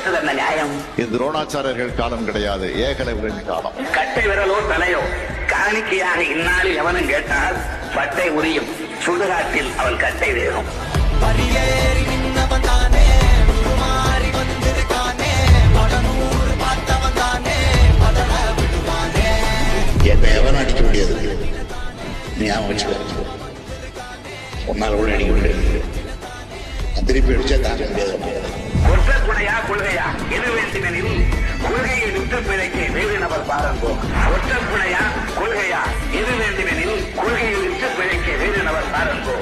பெற்றது என்ன நியாயம்? இது துரோணாச்சாரியர்கள் காலம் கிடையாது, ஏகலைவரின் காலம். கட்டை விரலோ தலையோ காணிக்கையாக இந்நாளில் எவனும் கேட்டால் பட்டை உரியும், சுடுகாட்டில் அவன் கட்டை வேறும். என்ன எவன் அடிக்க முடியாது, ஞாபகம் வச்சுக்கோ. ஒன்னால கூட அடிக்க முடியாது, திருப்பி அடிச்சா தாங்க முடியாது. ஒற்ற துணையா கொள்கையா எது வேண்டுமெனில் கொள்கையை விட்டு பிழைக்க வேறு நபர் பாருங்கோ. ஒற்ற துணையா கொள்கையா எது வேண்டுமெனில் கொள்கையை விட்டு பிழைக்க வேறு நபர் பாருங்கோ.